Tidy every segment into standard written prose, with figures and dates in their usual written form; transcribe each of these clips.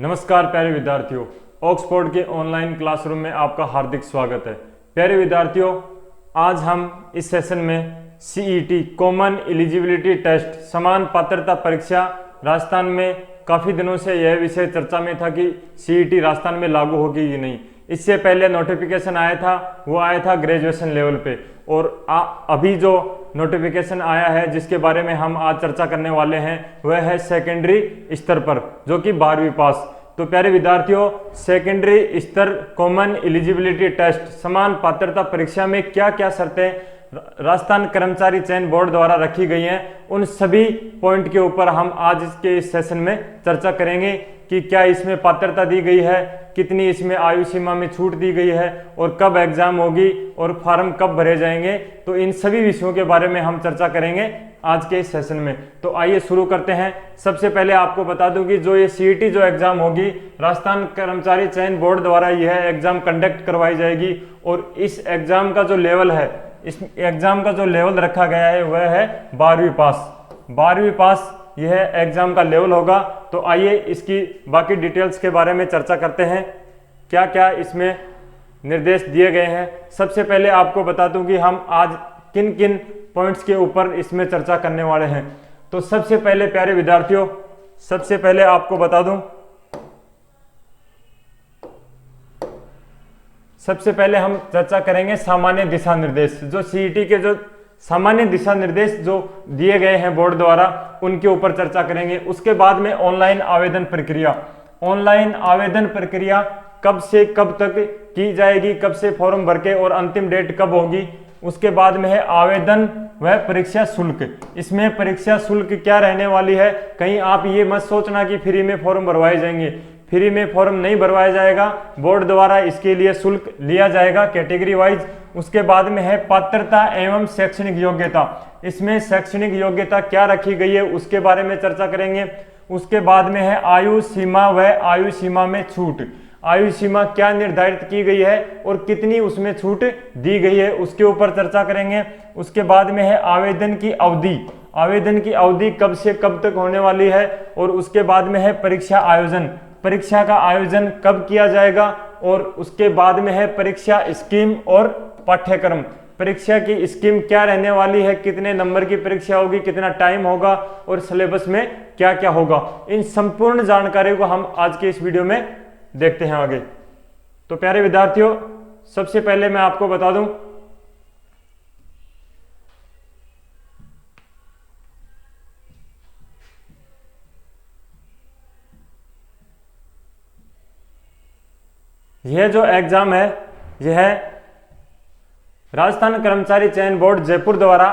नमस्कार प्यारे विद्यार्थियों, ऑक्सफोर्ड के ऑनलाइन क्लासरूम में आपका हार्दिक स्वागत है। प्यारे विद्यार्थियों, आज हम इस सेशन में सीईटी कॉमन एलिजिबिलिटी टेस्ट समान पात्रता परीक्षा राजस्थान में काफ़ी दिनों से यह विषय चर्चा में था कि सीईटी राजस्थान में लागू होगी कि नहीं। इससे पहले नोटिफिकेशन आया था, वो आया था ग्रेजुएशन लेवल पे, और अभी जो नोटिफिकेशन आया है जिसके बारे में हम आज चर्चा करने वाले हैं वह है सेकेंडरी स्तर पर, जो कि 12वीं पास। तो प्यारे विद्यार्थियों, सेकेंडरी स्तर कॉमन एलिजिबिलिटी टेस्ट समान पात्रता परीक्षा में क्या क्या शर्तें राजस्थान कर्मचारी चयन बोर्ड द्वारा रखी गई हैं, उन सभी पॉइंट के ऊपर हम आज इसके इस सेशन में चर्चा करेंगे कि क्या इसमें पात्रता दी गई है, कितनी इसमें आयु सीमा में छूट दी गई है, और कब एग्जाम होगी और फॉर्म कब भरे जाएंगे। तो इन सभी विषयों के बारे में हम चर्चा करेंगे आज के इस सेशन में। तो आइए शुरू करते हैं। सबसे पहले आपको बता दूं कि जो ये सीईटी जो एग्जाम होगी, राजस्थान कर्मचारी चयन बोर्ड द्वारा यह एग्जाम कंडक्ट करवाई जाएगी, और इस एग्जाम का जो लेवल है, इस एग्जाम का जो लेवल रखा गया है वह है 12वीं पास। 12वीं पास यह एग्जाम का लेवल होगा। तो आइए इसकी बाकी डिटेल्स के बारे में चर्चा करते हैं, क्या क्या इसमें निर्देश दिए गए हैं। सबसे पहले आपको बता दूं कि हम आज किन किन पॉइंट्स के ऊपर इसमें चर्चा करने वाले हैं। तो सबसे पहले प्यारे विद्यार्थियों, सबसे पहले आपको बता दूं, सबसे पहले हम चर्चा करेंगे सामान्य दिशा निर्देश। जो सीईटी के जो सामान्य दिशा निर्देश जो दिए गए हैं बोर्ड द्वारा, उनके ऊपर चर्चा करेंगे। उसके बाद में ऑनलाइन आवेदन प्रक्रिया, ऑनलाइन आवेदन प्रक्रिया कब से कब तक की जाएगी, कब से फॉर्म भर के और अंतिम डेट कब होगी। उसके बाद में है आवेदन व परीक्षा शुल्क। इसमें परीक्षा शुल्क क्या रहने वाली है, कहीं आप ये मत सोचना कि फ्री में फॉर्म भरवाए जाएंगे। फ्री में फॉर्म नहीं भरवाया जाएगा, बोर्ड द्वारा इसके लिए शुल्क लिया जाएगा कैटेगरी वाइज। उसके बाद में है पात्रता एवं शैक्षणिक योग्यता। इसमें शैक्षणिक योग्यता क्या रखी गई है उसके बारे में चर्चा करेंगे। उसके बाद में है आयु सीमा व आयु सीमा में छूट। आयु सीमा क्या निर्धारित की गई है और कितनी उसमें छूट दी गई है, उसके ऊपर चर्चा करेंगे। उसके बाद में है आवेदन की अवधि। आवेदन की अवधि कब से कब तक होने वाली है, और उसके बाद में है परीक्षा आयोजन। परीक्षा का आयोजन कब किया जाएगा, और उसके बाद में है परीक्षा स्कीम और पाठ्यक्रम। परीक्षा की स्कीम क्या रहने वाली है, कितने नंबर की परीक्षा होगी, कितना टाइम होगा, और सिलेबस में क्या क्या होगा। इन संपूर्ण जानकारी को हम आज के इस वीडियो में देखते हैं आगे। तो प्यारे विद्यार्थियों, सबसे पहले मैं आपको बता दूं, यह जो एग्जाम है यह राजस्थान कर्मचारी चयन बोर्ड जयपुर द्वारा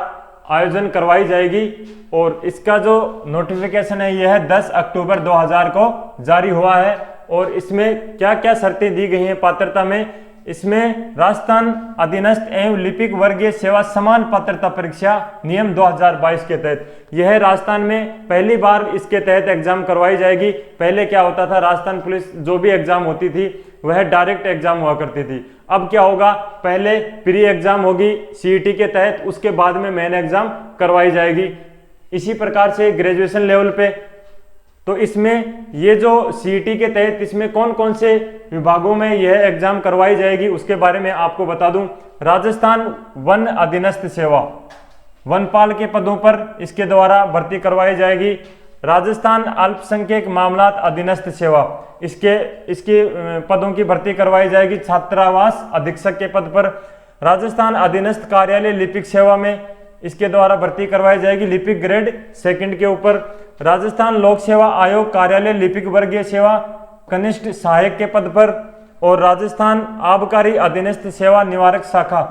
आयोजन करवाई जाएगी, और इसका जो नोटिफिकेशन है यह 10 अक्टूबर 2000 को जारी हुआ है। और इसमें क्या क्या शर्तें दी गई हैं पात्रता में, इसमें राजस्थान अधीनस्थ एवं लिपिक वर्गीय सेवा समान पात्रता परीक्षा नियम 2022 के तहत, यह राजस्थान में पहली बार इसके तहत एग्जाम करवाई जाएगी। पहले क्या होता था, राजस्थान पुलिस जो भी एग्जाम होती थी वह डायरेक्ट एग्जाम हुआ करती थी। अब क्या होगा, पहले प्री एग्जाम होगी सीईटी के तहत, उसके बाद में मेन एग्जाम करवाई जाएगी। इसी प्रकार से ग्रेजुएशन लेवल पे, तो इसमें ये जो सीईटी के तहत इसमें कौन कौन से विभागों में यह एग्जाम करवाई जाएगी उसके बारे में आपको बता दूं। राजस्थान वन अधीनस्थ सेवा, वनपाल के पदों पर इसके द्वारा भर्ती करवाई जाएगी। राजस्थान अल्पसंख्यक मामलात अधीनस्थ सेवा, इसके पदों की भर्ती करवाई जाएगी छात्रावास अधीक्षक के पद पर। राजस्थान अधीनस्थ कार्यालय लिपिक सेवा में इसके द्वारा भर्ती करवाई जाएगी लिपिक ग्रेड 2 के ऊपर। राजस्थान लोक सेवा आयोग कार्यालय लिपिक वर्गीय सेवा कनिष्ठ सहायक के पद पर। और राजस्थान आबकारी अधीनस्थ सेवा निवारक शाखा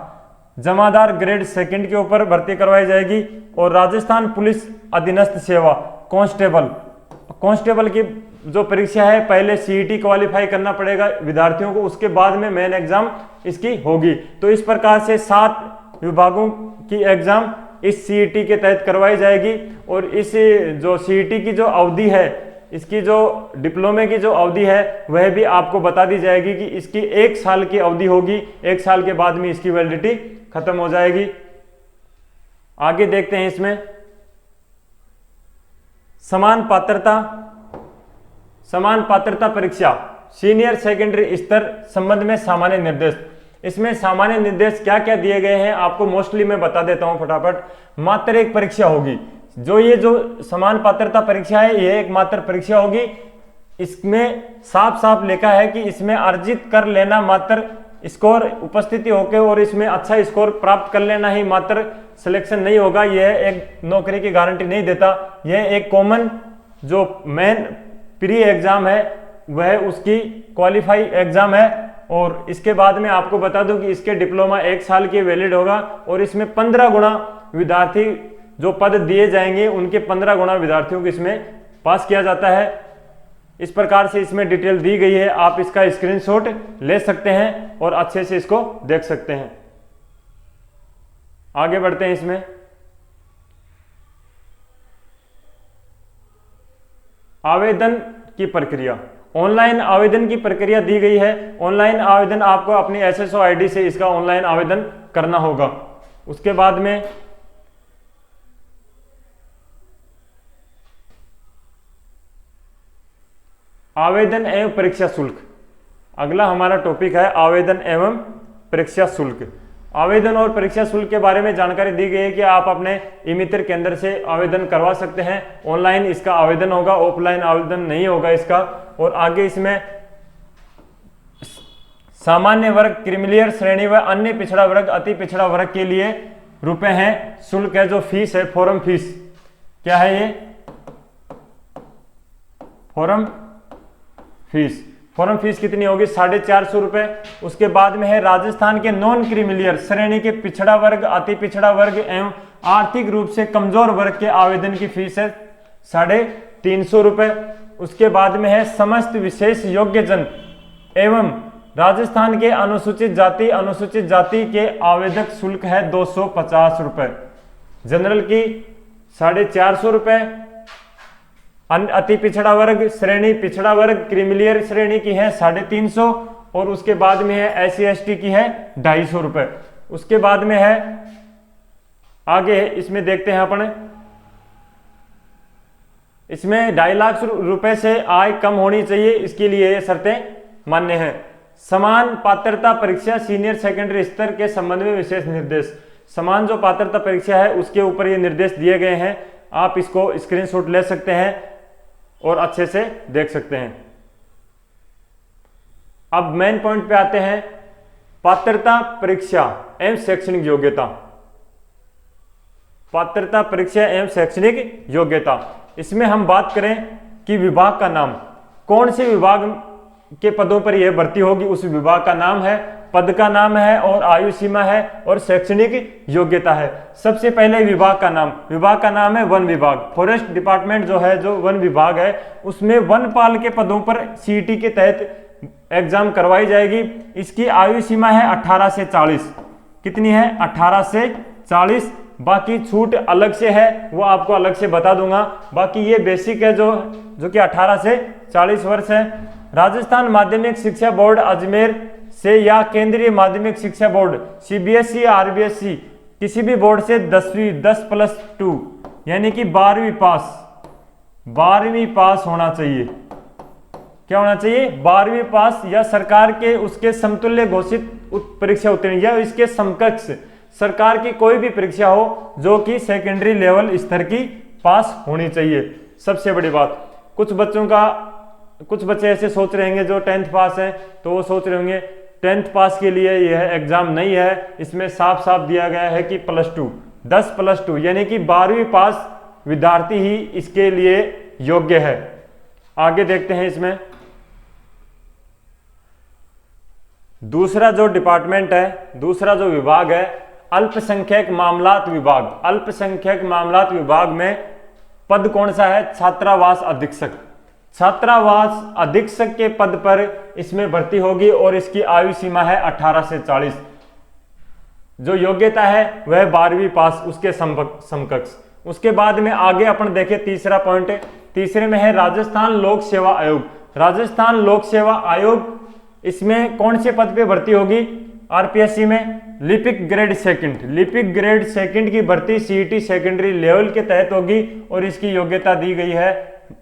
जमादार ग्रेड 2 के ऊपर भर्ती करवाई जाएगी। और राजस्थान पुलिस अधीनस्थ सेवा कांस्टेबल की जो परीक्षा है, पहले सीईटी क्वालिफाई करना पड़ेगा विद्यार्थियों को, उसके बाद में मेन एग्जाम इसकी होगी। तो इस प्रकार से 7 विभागों की एग्जाम इस सीईटी के तहत करवाई जाएगी। और इस जो सीईटी की जो अवधि है, इसकी जो डिप्लोमे की जो अवधि है वह भी आपको बता दी जाएगी कि इसकी 1 साल की अवधि होगी। 1 साल के बाद में इसकी वैलिडिटी खत्म हो जाएगी। आगे देखते हैं इसमें समान पात्रता समान पात्रता परीक्षा सीनियर सेकेंडरी स्तर संबंध में सामान्य निर्देश। इसमें सामान्य निर्देश क्या क्या दिए गए हैं आपको मोस्टली मैं बता देता हूं फटाफट। मात्र एक परीक्षा होगी, जो समान पात्रता परीक्षा है ये एकमात्र परीक्षा होगी। इसमें साफ साफ लिखा है कि इसमें अर्जित कर लेना मात्र स्कोर उपस्थिति होके और इसमें अच्छा स्कोर प्राप्त कर लेना ही मात्र सिलेक्शन नहीं होगा। यह एक नौकरी की गारंटी नहीं देता। यह एक कॉमन जो मेन प्री एग्जाम है वह उसकी क्वालिफाई एग्जाम है। और इसके बाद में आपको बता दूं कि इसके डिप्लोमा 1 साल की वैलिड होगा और इसमें 15 गुना विद्यार्थी जो पद दिए जाएंगे उनके 15 गुना विद्यार्थियों को इसमें पास किया जाता है। इस प्रकार से इसमें डिटेल दी गई है, आप इसका स्क्रीनशॉट ले सकते हैं और अच्छे से इसको देख सकते हैं। आगे बढ़ते हैं। इसमें आवेदन की प्रक्रिया, ऑनलाइन आवेदन की प्रक्रिया दी गई है। ऑनलाइन आवेदन आपको अपनी SSO ID से इसका ऑनलाइन आवेदन करना होगा। उसके बाद में आवेदन एवं परीक्षा शुल्क, अगला हमारा टॉपिक है आवेदन एवं परीक्षा शुल्क। आवेदन और परीक्षा शुल्क के बारे में जानकारी दी गई है कि आप अपने ई-मित्र केंद्र से आवेदन करवा सकते हैं। ऑनलाइन इसका आवेदन होगा, ऑफलाइन आवेदन नहीं होगा इसका। और आगे इसमें सामान्य वर्ग, क्रीमिलियर श्रेणी व अन्य पिछड़ा वर्ग, अति पिछड़ा वर्ग के लिए रुपए हैं, शुल्क है जो फीस है, फॉर्म फीस। क्या है ये? Form fees. फॉर्म फीस कितनी होगी? 450 रुपए। उसके बाद में है राजस्थान के नॉन क्रीमिलियर श्रेणी के पिछड़ा वर्ग, अति पिछड़ा वर्ग एवं आर्थिक रूप से कमजोर वर्ग के आवेदन की फीस है 350 रुपए। उसके बाद में है समस्त विशेष योग्य जन एवं राजस्थान के अनुसूचित जाति के आवेदक शुल्क है 250 रुपए। जनरल की 450 रुपए, अति पिछड़ा वर्ग श्रेणी, पिछड़ा वर्ग क्रीमिलियर श्रेणी की है 350 और उसके बाद में है SC/ST की है 250 रुपए। उसके बाद में है आगे इसमें देखते हैं अपन, इसमें 2.5 लाख रुपए से आय कम होनी चाहिए, इसके लिए ये शर्तें मान्य हैं। समान पात्रता परीक्षा सीनियर सेकेंडरी स्तर के संबंध में विशेष निर्देश। समान जो पात्रता परीक्षा है उसके ऊपर ये निर्देश दिए गए हैं, आप इसको स्क्रीनशॉट ले सकते हैं और अच्छे से देख सकते हैं। अब मेन पॉइंट पे आते हैं, पात्रता परीक्षा एवं शैक्षणिक योग्यता। पात्रता परीक्षा एवं शैक्षणिक योग्यता, इसमें हम बात करें कि विभाग का नाम, कौन से विभाग के पदों पर यह भर्ती होगी उस विभाग का नाम है, पद का नाम है और आयु सीमा है और शैक्षणिक योग्यता है। सबसे पहले विभाग का नाम, विभाग का नाम है वन विभाग। फॉरेस्ट डिपार्टमेंट जो है, जो वन विभाग है, उसमें वनपाल के पदों पर CET के तहत एग्जाम करवाई जाएगी। इसकी आयु सीमा है 18 से 40। कितनी है? 18 से 40। बाकी छूट अलग से है, वो आपको अलग से बता दूंगा। बाकी ये बेसिक है जो कि 18 से 40 वर्ष है। राजस्थान माध्यमिक शिक्षा बोर्ड अजमेर से या केंद्रीय माध्यमिक शिक्षा बोर्ड CBSE या RBSE किसी भी बोर्ड से 10+2 यानी कि 12वीं पास होना चाहिए। क्या होना चाहिए? 12वीं पास या सरकार के उसके समतुल्य घोषित परीक्षा उत्तीर्ण या इसके समकक्ष सरकार की कोई भी परीक्षा हो जो कि सेकेंडरी लेवल स्तर की पास होनी चाहिए। सबसे बड़ी बात, कुछ बच्चे ऐसे सोच रहे होंगे जो 10th पास हैं, तो वो सोच रहे होंगे 10th पास के लिए यह एग्जाम नहीं है। इसमें साफ साफ दिया गया है कि +2, 10+2 यानी कि 12वीं पास विद्यार्थी ही इसके लिए योग्य है। आगे देखते हैं। इसमें दूसरा जो डिपार्टमेंट है, दूसरा जो विभाग है, अल्पसंख्यक मामलात विभाग। अल्पसंख्यक मामलात विभाग में पद कौन सा है? छात्रावास अधीक्षक। छात्रावास अधीक्षक के पद पर इसमें भर्ती होगी और इसकी आयु सीमा है 18 से 40। जो योग्यता है वह 12वीं पास, उसके समकक्ष। उसके बाद में आगे अपन देखें तीसरा पॉइंट, तीसरे में है राजस्थान लोक सेवा आयोग। राजस्थान लोक सेवा आयोग, इसमें कौन से पद पे भर्ती होगी? RPSC में लिपिक ग्रेड सेकंड। लिपिक ग्रेड सेकंड की भर्ती CET सेकेंडरी लेवल के तहत होगी और इसकी योग्यता दी गई है,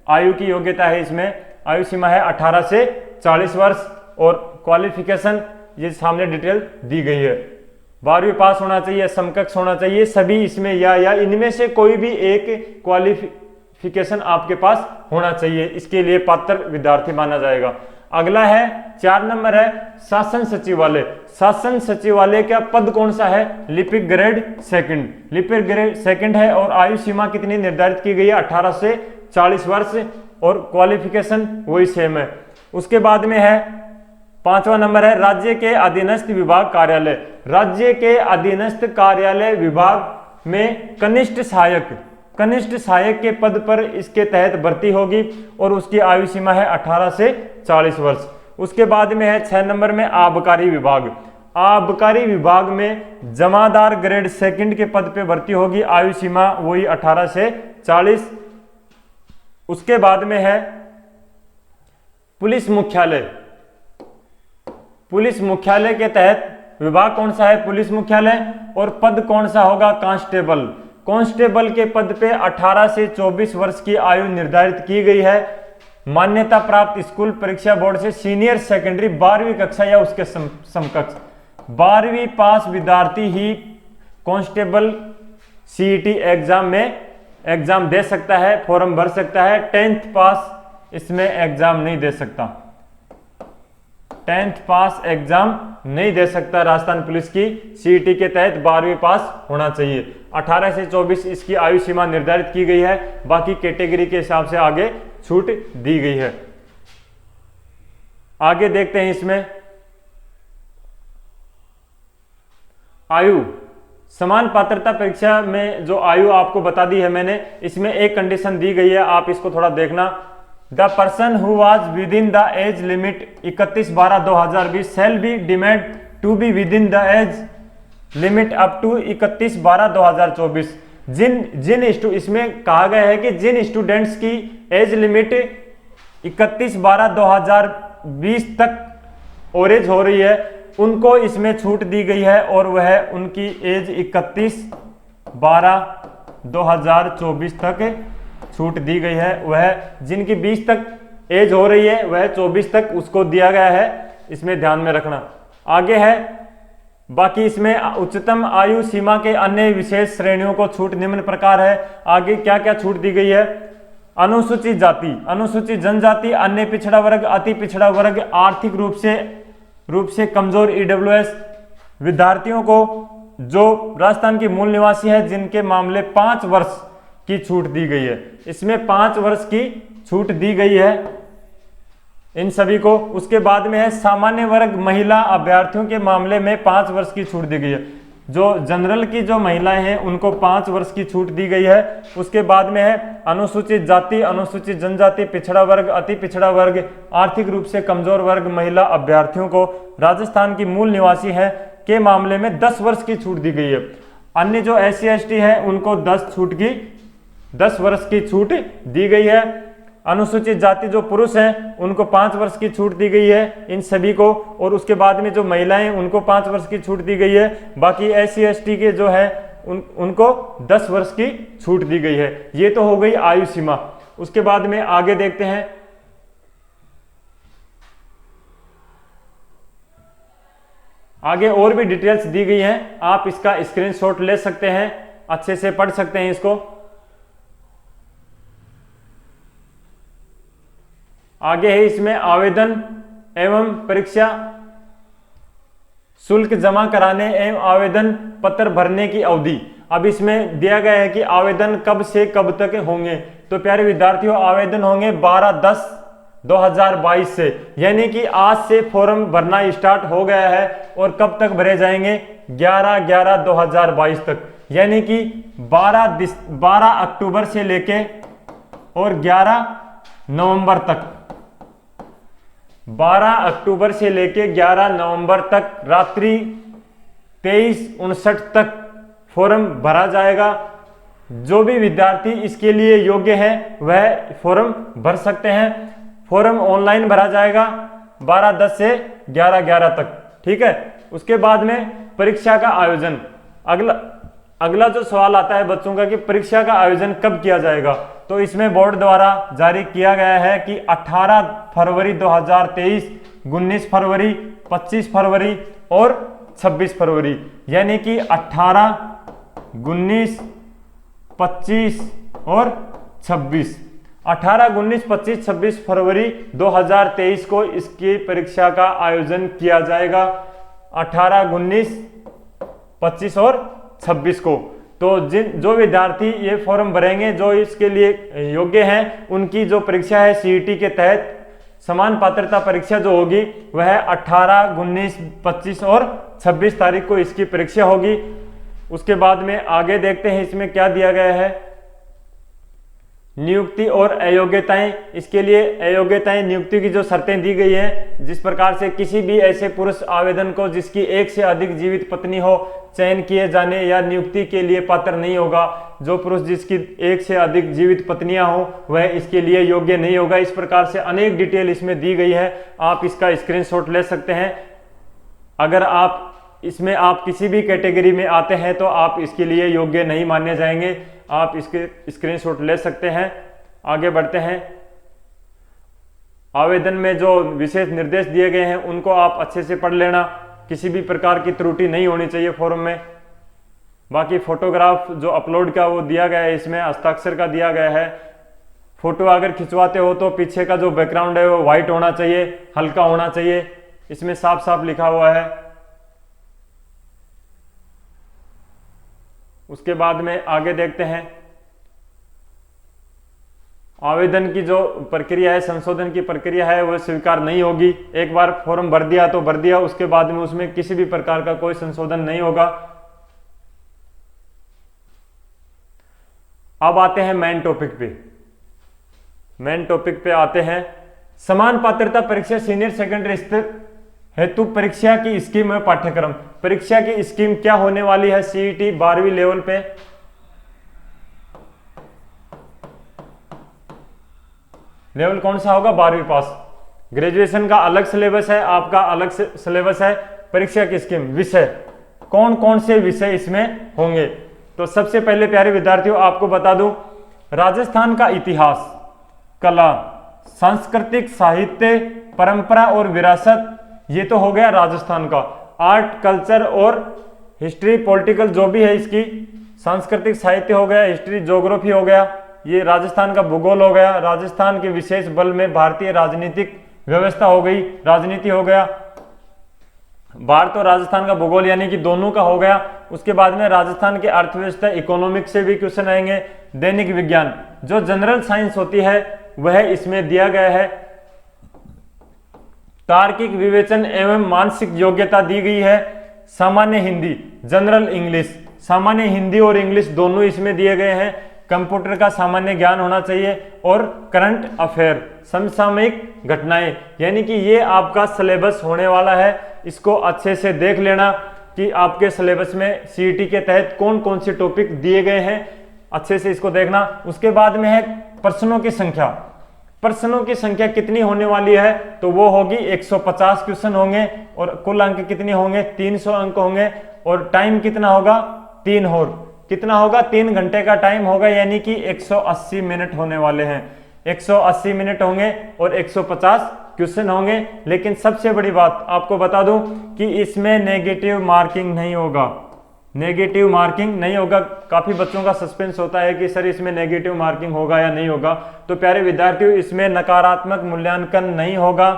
आयु की योग्यता है इसमें आयु सीमा है 18 से 40 वर्ष और क्वालिफिकेशन ये सामने डिटेल दी गई है। 12वीं पास होना चाहिए, समकक्ष होना चाहिए, सभी इसमें या इनमें से कोई भी एक क्वालिफिकेशन आपके पास होना चाहिए, इसके लिए पात्र विद्यार्थी माना जाएगा। अगला है 4 नंबर है शासन सचिवालय। शासन सचिवालय का पद कौन सा है? लिपिक ग्रेड सेकंड। लिपिक ग्रेड सेकंड है और आयु सीमा कितनी निर्धारित की गई है? 18 से 40 वर्ष और क्वालिफिकेशन वही सेम है। उसके बाद में है 5वां नंबर है राज्य के अधीनस्थ विभाग कार्यालय। राज्य के अधीनस्थ कार्यालय विभाग में कनिष्ठ सहायक के पद पर इसके तहत भर्ती होगी और उसकी आयु सीमा है 18 से 40 वर्ष। उसके बाद में है 6 नंबर में आबकारी विभाग। आबकारी विभाग में जमादार ग्रेड सेकंड के पद पे भर्ती होगी, आयु सीमा वही 18 से 40। उसके बाद में है पुलिस मुख्यालय। पुलिस मुख्यालय के तहत विभाग कौन सा है? पुलिस मुख्यालय। और पद कौन सा होगा? कांस्टेबल। कांस्टेबल के पद पे 18 से 24 वर्ष की आयु निर्धारित की गई है। मान्यता प्राप्त स्कूल परीक्षा बोर्ड से सीनियर सेकेंडरी 12वीं कक्षा या उसके समकक्ष 12वीं पास विद्यार्थी ही कांस्टेबल सीईटी एग्जाम दे सकता है, फॉर्म भर सकता है। 10th पास इसमें एग्जाम नहीं दे सकता, 10th पास एग्जाम नहीं दे सकता। राजस्थान पुलिस की सीईटी के तहत 12वीं पास होना चाहिए। 18 से 24 इसकी आयु सीमा निर्धारित की गई है, बाकी कैटेगरी के हिसाब से आगे छूट दी गई है। आगे देखते हैं इसमें आयु। समान पात्रता परीक्षा में जो आयु आपको बता दी है मैंने, इसमें एक कंडीशन दी गई है, आप इसको थोड़ा देखना। The person who was within the age limit 31/12/2020 shall be deemed to be within the age limit up to 31/12/2024। इसमें कहा गया है कि जिन स्टूडेंट्स की एज लिमिट 31/12/2020 तक ओरेज हो रही है उनको इसमें छूट दी गई है और वह उनकी एज 31/12/2024 तक छूट दी गई है। वह जिनकी 20 तक एज हो रही है वह 24 तक उसको दिया गया है, इसमें ध्यान में रखना। आगे है बाकी इसमें उच्चतम आयु सीमा के अन्य विशेष श्रेणियों को छूट निम्न प्रकार है। आगे क्या क्या छूट दी गई है? अनुसूचित जाति, अनुसूचित जनजाति, अन्य पिछड़ा वर्ग, अति पिछड़ा वर्ग, आर्थिक रूप से कमजोर ईडब्ल्यूएस विद्यार्थियों को जो राजस्थान के मूल निवासी है जिनके मामले 5 वर्ष की छूट दी गई है। इसमें 5 वर्ष की छूट दी गई है इन सभी को। उसके बाद में है सामान्य वर्ग महिला अभ्यर्थियों के मामले में 5 वर्ष की छूट दी गई है। जो जनरल की जो महिलाएं हैं उनको 5 वर्ष की छूट दी गई है। उसके बाद में है अनुसूचित जाति, अनुसूचित जनजाति, पिछड़ा वर्ग, अति पिछड़ा वर्ग, आर्थिक रूप से कमजोर वर्ग महिला अभ्यर्थियों को राजस्थान की मूल निवासी है के मामले में 10 वर्ष की छूट दी गई है। अन्य जो SC/ST है उनको 10 वर्ष की छूट दी गई है। अनुसूचित जाति जो पुरुष हैं उनको 5 वर्ष की छूट दी गई है इन सभी को। और उसके बाद में जो महिलाएं उनको 5 वर्ष की छूट दी गई है। बाकी SC/ST के जो है उनको 10 वर्ष की छूट दी गई है। ये तो हो गई आयु सीमा। उसके बाद में आगे देखते हैं आगे और भी डिटेल्स दी गई हैं, आप इसका स्क्रीनशॉट ले सकते हैं, अच्छे से पढ़ सकते हैं इसको। आगे है इसमें आवेदन एवं परीक्षा शुल्क जमा कराने एवं आवेदन पत्र भरने की अवधि। अब इसमें दिया गया है कि आवेदन कब से कब तक होंगे। तो प्यारे विद्यार्थियों आवेदन होंगे 12/10/2022 से, यानी कि आज से फॉर्म भरना स्टार्ट हो गया है और कब तक भरे जाएंगे 11/11/2022 तक, यानी कि 12 अक्टूबर से लेके और 11 नवंबर तक, 12 अक्टूबर से लेके 11 नवंबर तक रात्रि 23:59 तक फॉर्म भरा जाएगा। जो भी विद्यार्थी इसके लिए योग्य है वह फॉर्म भर सकते हैं। फॉर्म ऑनलाइन भरा जाएगा 12/10 से 11/11 तक, ठीक है। उसके बाद में परीक्षा का आयोजन, अगला जो सवाल आता है बच्चों का कि परीक्षा का आयोजन कब किया जाएगा, तो इसमें बोर्ड द्वारा जारी किया गया है कि 18 फरवरी 2023, 19 फरवरी, 25 फरवरी और 26 फरवरी, यानी कि 18, 19, 25 और 26, 18, 19, 25, 26 फरवरी 2023 को इसकी परीक्षा का आयोजन किया जाएगा। 18, 19, 25 और 26 को। तो जो विद्यार्थी ये फॉर्म भरेंगे, जो इसके लिए योग्य हैं, उनकी जो परीक्षा है सीईटी के तहत समान पात्रता परीक्षा जो होगी वह 18, 19, 25 और 26 तारीख को इसकी परीक्षा होगी। उसके बाद में आगे देखते हैं इसमें क्या दिया गया है। नियुक्ति और अयोग्यताएं, इसके लिए अयोग्यताएं नियुक्ति की जो शर्तें दी गई हैं, जिस प्रकार से किसी भी ऐसे पुरुष आवेदन को जिसकी एक से अधिक जीवित पत्नी हो चयन किए जाने या नियुक्ति के लिए पात्र नहीं होगा। जो पुरुष जिसकी एक से अधिक जीवित पत्नियां हो वह इसके लिए योग्य नहीं होगा। इस प्रकार से अनेक डिटेल इसमें दी गई है, आप इसका स्क्रीनशॉट ले सकते हैं। अगर आप इसमें आप किसी भी कैटेगरी में आते हैं तो आप इसके लिए योग्य नहीं माने जाएंगे। आप इसके स्क्रीनशॉट ले सकते हैं। आगे बढ़ते हैं। आवेदन में जो विशेष निर्देश दिए गए हैं उनको आप अच्छे से पढ़ लेना, किसी भी प्रकार की त्रुटि नहीं होनी चाहिए फॉर्म में। बाकी फोटोग्राफ जो अपलोड का वो दिया गया है, इसमें हस्ताक्षर का दिया गया है। फोटो अगर खिंचवाते हो तो पीछे का जो बैकग्राउंड है वो व्हाइट होना चाहिए, हल्का होना चाहिए, इसमें साफ साफ लिखा हुआ है। उसके बाद में आगे देखते हैं। आवेदन की जो प्रक्रिया है, संशोधन की प्रक्रिया है, वह स्वीकार नहीं होगी। एक बार फॉर्म भर दिया तो भर दिया, उसके बाद में उसमें किसी भी प्रकार का कोई संशोधन नहीं होगा। अब आते हैं मेन टॉपिक पे। मेन टॉपिक पे आते हैं। समान पात्रता परीक्षा सीनियर सेकेंडरी स्तर हेतु परीक्षा की स्कीम में पाठ्यक्रम। परीक्षा की स्कीम क्या होने वाली है सीईटी 12वीं लेवल पे। लेवल कौन सा होगा? 12वीं पास। ग्रेजुएशन का अलग सिलेबस है, आपका अलग सिलेबस है। परीक्षा की स्कीम, विषय, कौन कौन से विषय इसमें होंगे? तो सबसे पहले प्यारे विद्यार्थियों आपको बता दूं, राजस्थान का इतिहास, कला, सांस्कृतिक, साहित्य, परंपरा और विरासत, ये तो हो गया राजस्थान का। आर्ट, कल्चर और हिस्ट्री, पॉलिटिकल जो भी है इसकी, सांस्कृतिक, साहित्य हो गया, हिस्ट्री, ज्योग्राफी हो गया, ये राजस्थान का भूगोल हो गया। राजस्थान के विशेष बल में भारतीय राजनीतिक व्यवस्था हो गई, राजनीति हो गया। भारत और राजस्थान का भूगोल यानी कि दोनों का हो गया। उसके बाद में राजस्थान के अर्थव्यवस्था, इकोनॉमिक से भी क्वेश्चन आएंगे। दैनिक विज्ञान, जो जनरल साइंस होती है वह इसमें दिया गया है। तार्किक विवेचन एवं मानसिक योग्यता दी गई है। सामान्य हिंदी, जनरल इंग्लिश, सामान्य हिंदी और इंग्लिश दोनों इसमें दिए गए हैं। कंप्यूटर का सामान्य ज्ञान होना चाहिए और करंट अफेयर, समसामयिक घटनाएं, यानी कि ये आपका सिलेबस होने वाला है। इसको अच्छे से देख लेना कि आपके सिलेबस में सीईटी के तहत कौन कौन से टॉपिक दिए गए हैं, अच्छे से इसको देखना। उसके बाद में है प्रश्नों की संख्या। प्रश्नों की संख्या कितनी होने वाली है? तो वो होगी 150 क्वेश्चन होंगे और कुल अंक कितने होंगे? 300 अंक होंगे। और टाइम कितना होगा? 3 और कितना होगा? 3 घंटे का टाइम होगा, यानी कि 180 मिनट होने वाले हैं। 180 मिनट होंगे और 150 क्वेश्चन होंगे। लेकिन सबसे बड़ी बात आपको बता दूं कि इसमें नेगेटिव मार्किंग नहीं होगा। नेगेटिव मार्किंग नहीं होगा। काफी बच्चों का सस्पेंस होता है कि सर इसमें नेगेटिव मार्किंग होगा या नहीं होगा। तो प्यारे विद्यार्थियों, इसमें नकारात्मक मूल्यांकन नहीं होगा।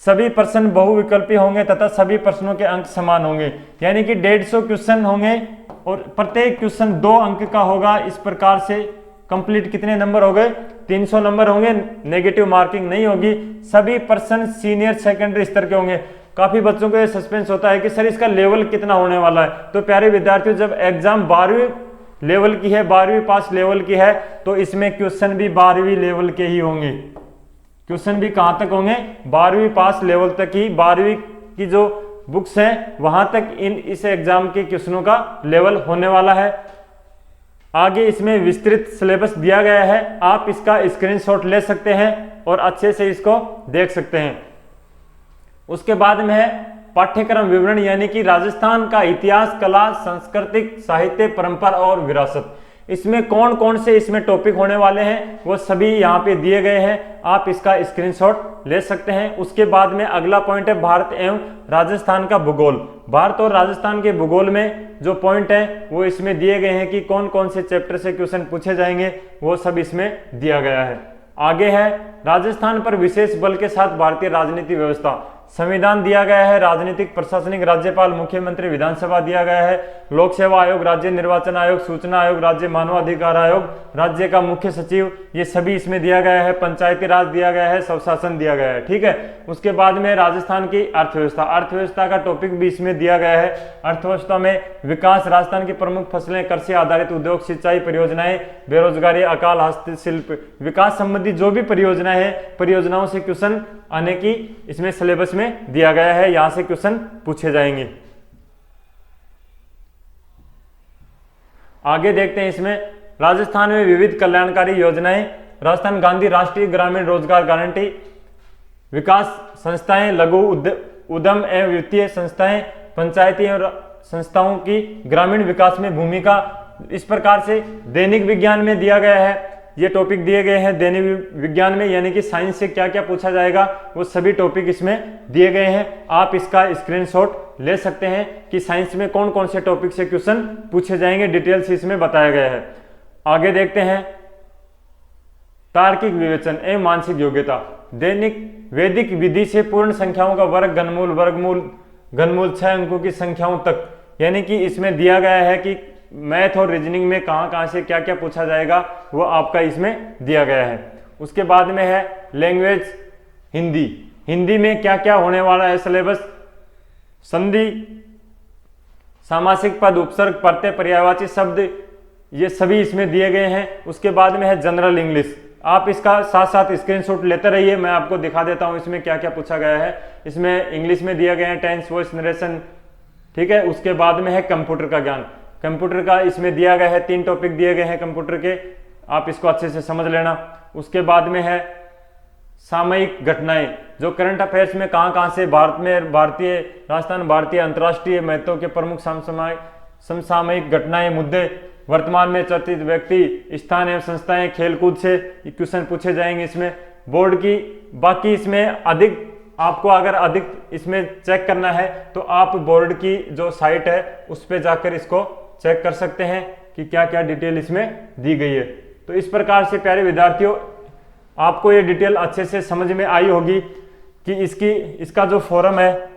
सभी प्रश्न बहुविकल्पी होंगे तथा सभी प्रश्नों के अंक समान होंगे, यानी कि 150 क्वेश्चन होंगे और प्रत्येक क्वेश्चन 2 अंक का होगा। इस प्रकार से कंप्लीट कितने नंबर हो गए? 300 नंबर होंगे। नेगेटिव मार्किंग नहीं होगी। सभी प्रश्न सीनियर सेकेंडरी स्तर के होंगे। काफी बच्चों को यह सस्पेंस होता है कि सर इसका लेवल कितना होने वाला है। तो प्यारे विद्यार्थियों, जब एग्जाम 12वीं लेवल की है, 12वीं पास लेवल की है, तो इसमें क्वेश्चन भी 12वीं लेवल के ही होंगे। क्वेश्चन भी कहां तक होंगे? 12वीं पास लेवल तक ही। 12वीं की जो बुक्स हैं वहां तक इस एग्जाम के क्वेश्चनों का लेवल होने वाला है। आगे इसमें विस्तृत सिलेबस दिया गया है, आप इसका स्क्रीनशॉट ले सकते हैं और अच्छे से इसको देख सकते हैं। उसके बाद में है पाठ्यक्रम विवरण यानी कि राजस्थान का इतिहास, कला, सांस्कृतिक, साहित्य, परंपरा और विरासत, इसमें कौन कौन से इसमें टॉपिक होने वाले हैं वो सभी यहाँ पे दिए गए हैं, आप इसका स्क्रीनशॉट ले सकते हैं। उसके बाद में अगला पॉइंट है भारत एवं राजस्थान का भूगोल। भारत और राजस्थान के भूगोल में जो पॉइंट है वो इसमें दिए गए हैं कि कौन कौन से चैप्टर से क्वेश्चन पूछे जाएंगे, वो सब इसमें दिया गया है। आगे है राजस्थान पर विशेष बल के साथ भारतीय राजनीति व्यवस्था, संविधान दिया गया है, राजनीतिक, प्रशासनिक, राज्यपाल, मुख्यमंत्री, विधानसभा दिया गया है, लोक सेवा आयोग, राज्य निर्वाचन आयोग, सूचना आयोग, राज्य मानवाधिकार आयोग, राज्य का मुख्य सचिव, ये सभी इसमें दिया गया है, पंचायती राज दिया गया है, स्वशासन दिया गया है। ठीक है, उसके बाद में राजस्थान की अर्थव्यवस्था, अर्थव्यवस्था का टॉपिक भी इसमें दिया गया है। अर्थव्यवस्था में विकास, राजस्थान की प्रमुख फसलें, कृषि आधारित उद्योग, सिंचाई परियोजनाएं, बेरोजगारी, अकाल, हस्तशिल्प, विकास संबंधी जो भी परियोजनाएं हैं, परियोजनाओं से क्वेश्चन आने की इसमें सिलेबस में दिया गया है, यहां से क्वेश्चन पूछे जाएंगे। आगे देखते हैं इसमें राजस्थान में विविध कल्याणकारी योजनाएं, राजस्थान गांधी राष्ट्रीय ग्रामीण रोजगार गारंटी, विकास संस्थाएं, लघु उद्यम एवं वित्तीय संस्थाएं, पंचायती एवं संस्थाओं की ग्रामीण विकास में भूमिका, इस प्रकार से दैनिक विज्ञान में दिया गया है, ये टॉपिक दिए गए हैं दैनिक विज्ञान में, यानी कि साइंस से क्या क्या पूछा जाएगा वो सभी टॉपिक इसमें दिए गए हैं। आप इसका स्क्रीनशॉट ले सकते हैं कि साइंस में कौन कौन से टॉपिक से क्वेश्चन पूछे जाएंगे, डिटेल्स इसमें बताया गया है। आगे देखते हैं तार्किक विवेचन एवं मानसिक योग्यता, दैनिक वैदिक विधि से पूर्ण संख्याओं का वर्ग, घनमूल, वर्गमूल, घनमूल 6 अंकों की संख्याओं तक, यानी कि इसमें दिया गया है कि मैथ और रीजनिंग में कहां कहां से क्या क्या पूछा जाएगा वो आपका इसमें दिया गया है। उसके बाद में है लैंग्वेज हिंदी, हिंदी में क्या क्या होने वाला है सिलेबस, संधि, सामासिक पद, उपसर्ग, प्रत्यय, पर्यायवाची शब्द, ये सभी इसमें दिए गए हैं। उसके बाद में है जनरल इंग्लिश, आप इसका साथ साथ स्क्रीनशॉट लेते रहिए, मैं आपको दिखा देता हूं इसमें क्या क्या पूछा गया है। इसमें इंग्लिश में दिया गया है टेंस, वॉइस, नरेशन, ठीक है। उसके बाद में है कंप्यूटर का ज्ञान, कंप्यूटर का इसमें दिया गया है, 3 टॉपिक दिए गए हैं कंप्यूटर के, आप इसको अच्छे से समझ लेना। उसके बाद में है सामयिक घटनाएं, जो करंट अफेयर्स में कहां कहां से भारत में, भारतीय, राजस्थान, भारतीय, अंतर्राष्ट्रीय महत्व के प्रमुख समसामयिक घटनाएं, मुद्दे, वर्तमान में चर्चित व्यक्ति, स्थान एवं संस्थाएं, खेलकूद से क्वेश्चन पूछे जाएंगे इसमें। बोर्ड की बाकी इसमें अधिक, आपको अगर अधिक इसमें चेक करना है तो आप बोर्ड की जो साइट है उस पर जाकर इसको चेक कर सकते हैं कि क्या क्या डिटेल इसमें दी गई है। तो इस प्रकार से प्यारे विद्यार्थियों आपको ये डिटेल अच्छे से समझ में आई होगी कि इसका जो फॉरम है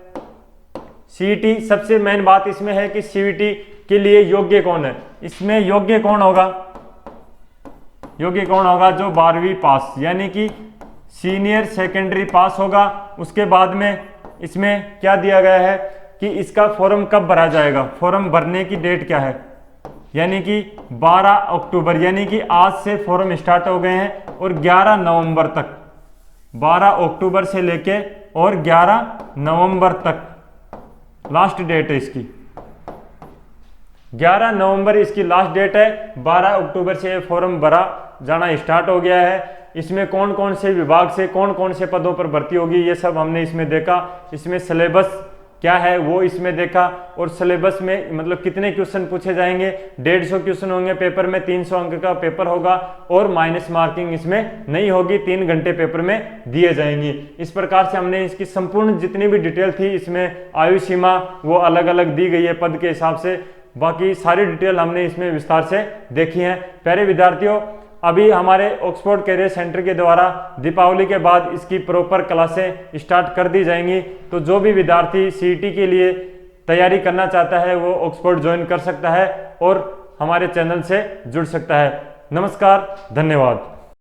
सीईटी, सबसे मेन बात इसमें है कि सीईटी के लिए योग्य कौन है। इसमें योग्य कौन होगा, योग्य कौन होगा, जो 12वीं पास यानी कि सीनियर सेकेंडरी पास होगा। उसके बाद में इसमें क्या दिया गया है कि इसका फॉर्म कब भरा जाएगा, फॉर्म भरने की डेट क्या है, यानी कि 12 अक्टूबर, यानी कि आज से फॉर्म स्टार्ट हो गए हैं और 11 नवंबर तक, 12 अक्टूबर से लेके और 11 नवंबर तक लास्ट डेट है इसकी। 11 नवंबर इसकी लास्ट डेट है, 12 अक्टूबर से फॉर्म भरा जाना स्टार्ट हो गया है। इसमें कौन कौन से विभाग से कौन कौन से पदों पर भर्ती होगी ये सब हमने इसमें देखा। इसमें सिलेबस क्या है वो इसमें देखा, और सिलेबस में मतलब कितने क्वेश्चन पूछे जाएंगे, 150 क्वेश्चन होंगे पेपर में, 300 अंक का पेपर होगा और माइनस मार्किंग इसमें नहीं होगी, 3 घंटे पेपर में दिए जाएंगी। इस प्रकार से हमने इसकी संपूर्ण जितनी भी डिटेल थी, इसमें आयु सीमा वो अलग अलग दी गई है पद के हिसाब से, बाकी सारी डिटेल हमने इसमें विस्तार से देखी है। प्यारे विद्यार्थियों, अभी हमारे ऑक्सफोर्ड कैरियर सेंटर के द्वारा दीपावली के बाद इसकी प्रॉपर क्लासें स्टार्ट कर दी जाएंगी, तो जो भी विद्यार्थी सीईटी के लिए तैयारी करना चाहता है वो ऑक्सफोर्ड ज्वाइन कर सकता है और हमारे चैनल से जुड़ सकता है। नमस्कार, धन्यवाद।